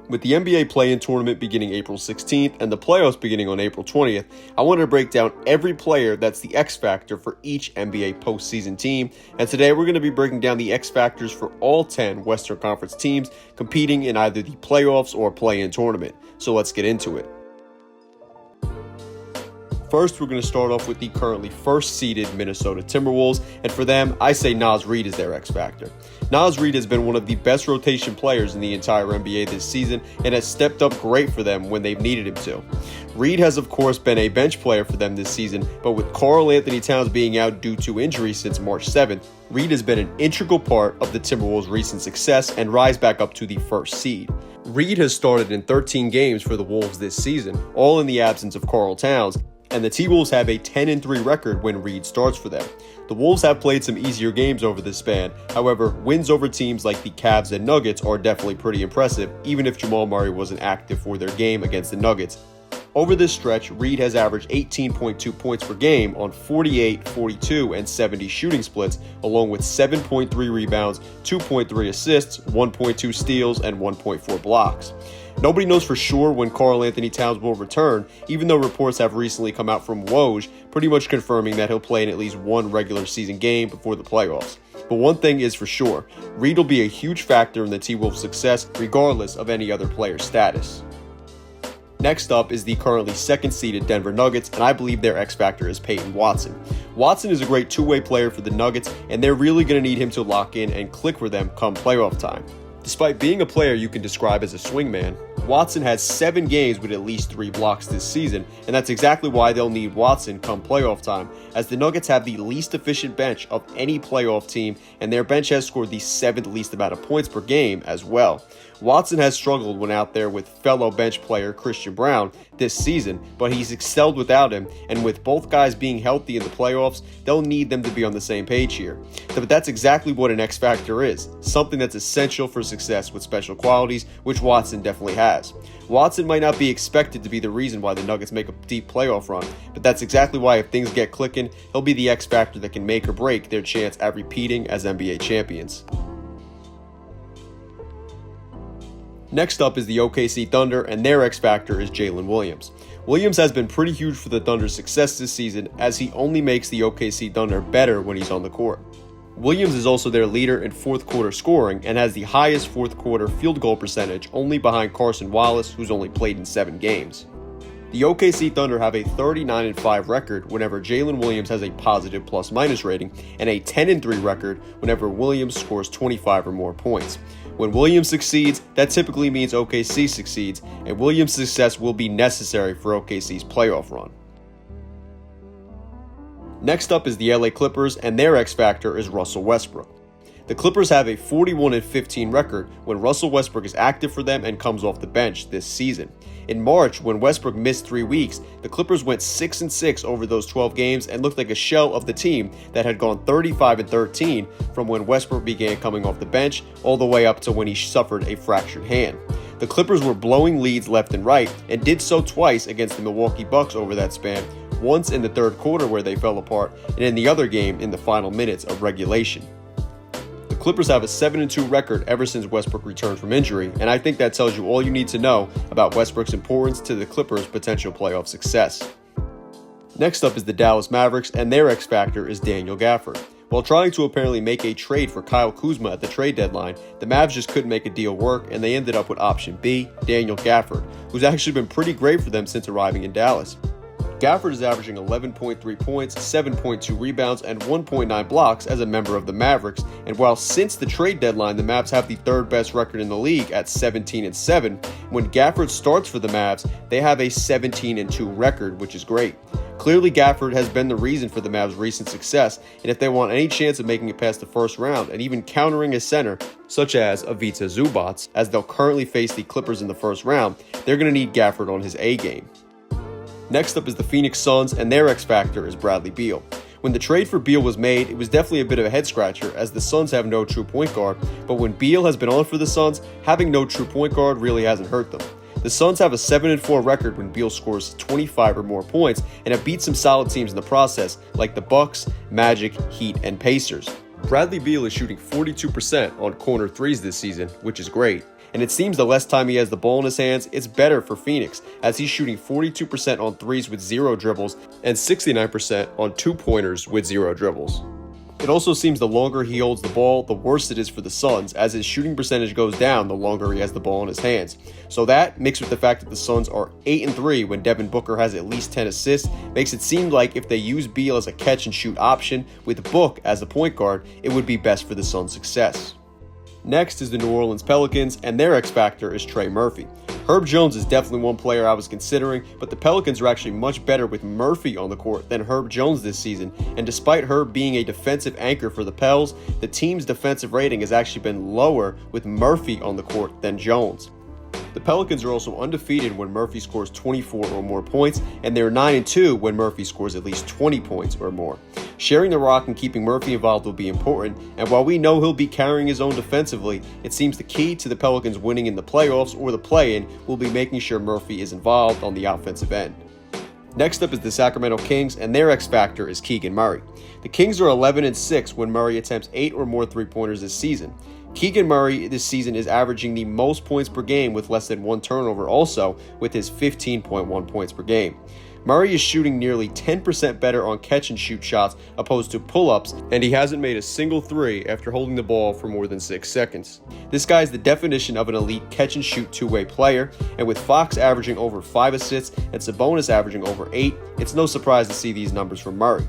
With the NBA play-in tournament beginning April 16th and the playoffs beginning on April 20th, I wanted to break down every player that's the X factor for each NBA postseason team, and today we're going to be breaking down the X factors for all 10 Western Conference teams competing in either the playoffs or play-in tournament. So let's get into it. First, we're going to start off with the currently first-seeded Minnesota Timberwolves, and for them, I say Naz Reid is their X factor. Naz Reid has been one of the best rotation players in the entire NBA this season and has stepped up great for them when they've needed him to. Reid has, of course, been a bench player for them this season, but with Karl-Anthony Towns being out due to injury since March 7th, Reid has been an integral part of the Timberwolves' recent success and rise back up to the first seed. Reid has started in 13 games for the Wolves this season, all in the absence of Karl Towns, and the T-Wolves have a 10-3 record when Reid starts for them. The Wolves have played some easier games over this span, however, wins over teams like the Cavs and Nuggets are definitely pretty impressive, even if Jamal Murray wasn't active for their game against the Nuggets. Over this stretch, Reid has averaged 18.2 points per game on 48, 42, and 70 shooting splits, along with 7.3 rebounds, 2.3 assists, 1.2 steals, and 1.4 blocks. Nobody knows for sure when Karl-Anthony Towns will return, even though reports have recently come out from Woj pretty much confirming that he'll play in at least one regular season game before the playoffs. But one thing is for sure, Reid will be a huge factor in the T-Wolves' success regardless of any other player's status. Next up is the currently second-seeded Denver Nuggets, and I believe their X-Factor is Peyton Watson. Watson is a great two-way player for the Nuggets, and they're really going to need him to lock in and click for them come playoff time. Despite being a player you can describe as a swingman, Watson has 7 games with at least 3 blocks this season, and that's exactly why they'll need Watson come playoff time, as the Nuggets have the least efficient bench of any playoff team, and their bench has scored the 7th least amount of points per game as well. Watson has struggled when out there with fellow bench player Christian Braun this season, but he's excelled without him, and with both guys being healthy in the playoffs, they'll need them to be on the same page here. But that's exactly what an X factor is, something that's essential for success with special qualities, which Watson definitely has. Watson might not be expected to be the reason why the Nuggets make a deep playoff run, but that's exactly why if things get clicking, he'll be the X factor that can make or break their chance at repeating as NBA champions. Next up is the OKC Thunder, and their X factor is Jalen Williams. Williams has been pretty huge for the Thunder's success this season, as he only makes the OKC Thunder better when he's on the court. Williams is also their leader in fourth quarter scoring and has the highest fourth quarter field goal percentage, only behind Carson Wallace, who's only played in 7 games. The OKC Thunder have a 39-5 record whenever Jalen Williams has a positive plus-minus rating, and a 10-3 record whenever Williams scores 25 or more points. When Williams succeeds, that typically means OKC succeeds, and Williams' success will be necessary for OKC's playoff run. Next up is the LA Clippers, and their X factor is Russell Westbrook. The Clippers have a 41-15 record when Russell Westbrook is active for them and comes off the bench this season. In March, when Westbrook missed 3 weeks, the Clippers went 6-6 over those 12 games and looked like a shell of the team that had gone 35-13 from when Westbrook began coming off the bench all the way up to when he suffered a fractured hand. The Clippers were blowing leads left and right and did so twice against the Milwaukee Bucks over that span, once in the third quarter where they fell apart, and in the other game in the final minutes of regulation. The Clippers have a 7-2 record ever since Westbrook returned from injury, and I think that tells you all you need to know about Westbrook's importance to the Clippers' potential playoff success. Next up is the Dallas Mavericks, and their X factor is Daniel Gafford. While trying to apparently make a trade for Kyle Kuzma at the trade deadline, the Mavs just couldn't make a deal work, and they ended up with option B, Daniel Gafford, who's actually been pretty great for them since arriving in Dallas. Gafford is averaging 11.3 points, 7.2 rebounds, and 1.9 blocks as a member of the Mavericks, and while since the trade deadline the Mavs have the third best record in the league at 17-7, when Gafford starts for the Mavs, they have a 17-2 record, which is great. Clearly, Gafford has been the reason for the Mavs' recent success, and if they want any chance of making it past the first round and even countering a center, such as Ivica Zubac, as they'll currently face the Clippers in the first round, they're going to need Gafford on his A game. Next up is the Phoenix Suns, and their X factor is Bradley Beal. When the trade for Beal was made, it was definitely a bit of a head-scratcher, as the Suns have no true point guard, but when Beal has been on for the Suns, having no true point guard really hasn't hurt them. The Suns have a 7-4 record when Beal scores 25 or more points, and have beat some solid teams in the process, like the Bucks, Magic, Heat, and Pacers. Bradley Beal is shooting 42% on corner threes this season, which is great. and it seems the less time he has the ball in his hands, it's better for Phoenix, as he's shooting 42% on threes with 0 dribbles and 69% on 2-pointers with 0 dribbles. It also seems the longer he holds the ball, the worse it is for the Suns, as his shooting percentage goes down the longer he has the ball in his hands. So that, mixed with the fact that the Suns are 8-3 when Devin Booker has at least 10 assists, makes it seem like if they use Beal as a catch-and-shoot option with Book as a point guard, it would be best for the Suns' success. Next is the New Orleans Pelicans, and their X-Factor is Trey Murphy. Herb Jones is definitely one player I was considering, but the Pelicans are actually much better with Murphy on the court than Herb Jones this season, and despite Herb being a defensive anchor for the Pels, the team's defensive rating has actually been lower with Murphy on the court than Jones. The Pelicans are also undefeated when Murphy scores 24 or more points, and they're 9-2 when Murphy scores at least 20 points or more. Sharing the rock and keeping Murphy involved will be important, and while we know he'll be carrying his own defensively, it seems the key to the Pelicans winning in the playoffs or the play-in will be making sure Murphy is involved on the offensive end. Next up is the Sacramento Kings, and their X-Factor is Keegan Murray. The Kings are 11-6 when Murray attempts 8 or more three-pointers this season. Keegan Murray this season is averaging the most points per game with less than 1 turnover also, with his 15.1 points per game. Murray is shooting nearly 10% better on catch-and-shoot shots opposed to pull-ups, and he hasn't made a single three after holding the ball for more than 6 seconds. This guy is the definition of an elite catch-and-shoot two-way player, and with Fox averaging over 5 assists and Sabonis averaging over 8, it's no surprise to see these numbers from Murray.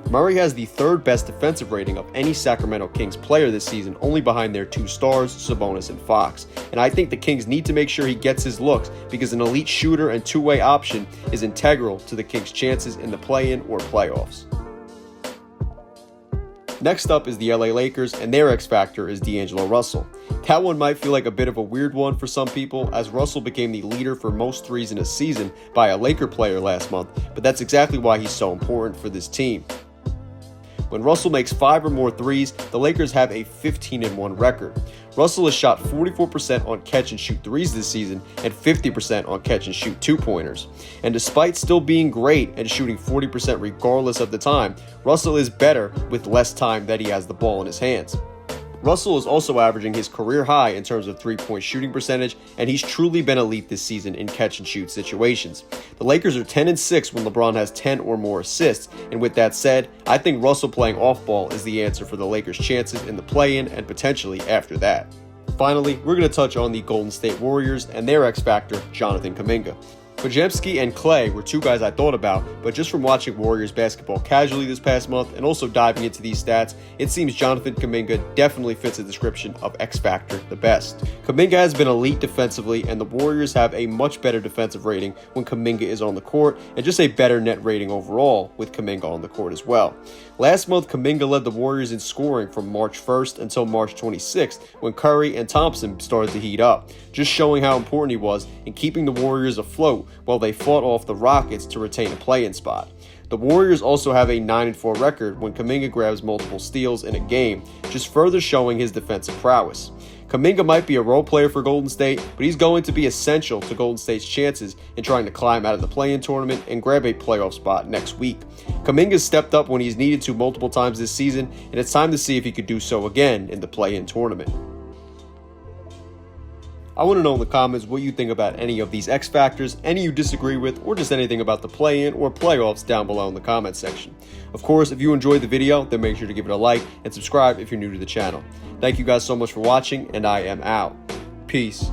Murray has the 3rd best defensive rating of any Sacramento Kings player this season, only behind their 2 stars, Sabonis and Fox. And I think the Kings need to make sure he gets his looks, because an elite shooter and two-way option is integral to the Kings' chances in the play-in or playoffs. Next up is the LA Lakers, and their X-Factor is D'Angelo Russell. That one might feel like a bit of a weird one for some people, as Russell became the leader for most threes in a season by a Laker player last month, but that's exactly why he's so important for this team. When Russell makes 5 or more threes, the Lakers have a 15-1 record. Russell has shot 44% on catch-and-shoot threes this season and 50% on catch-and-shoot two-pointers. And despite still being great and shooting 40% regardless of the time, Russell is better with less time that he has the ball in his hands. Russell is also averaging his career high in terms of three-point shooting percentage, and he's truly been elite this season in catch-and-shoot situations. The Lakers are 10-6 when LeBron has 10 or more assists, and with that said, I think Russell playing off-ball is the answer for the Lakers' chances in the play-in and potentially after that. Finally, we're going to touch on the Golden State Warriors and their X-Factor, Jonathan Kuminga. Podziemski and Clay were 2 guys I thought about, but just from watching Warriors basketball casually this past month and also diving into these stats, it seems Jonathan Kuminga definitely fits the description of X-Factor the best. Kuminga has been elite defensively, and the Warriors have a much better defensive rating when Kuminga is on the court, and just a better net rating overall with Kuminga on the court as well. Last month, Kuminga led the Warriors in scoring from March 1st until March 26th, when Curry and Thompson started to heat up, just showing how important he was in keeping the Warriors afloat while they fought off the Rockets to retain a play-in spot. The Warriors also have a 9-4 record when Kuminga grabs multiple steals in a game, just further showing his defensive prowess. Kuminga might be a role player for Golden State, but he's going to be essential to Golden State's chances in trying to climb out of the play-in tournament and grab a playoff spot next week. Kuminga's stepped up when he's needed to multiple times this season, and it's time to see if he could do so again in the play-in tournament. I want to know in the comments what you think about any of these X factors, any you disagree with, or just anything about the play-in or playoffs down below in the comment section. Of course, if you enjoyed the video, then make sure to give it a like and subscribe if you're new to the channel. Thank you guys so much for watching, and I am out. Peace.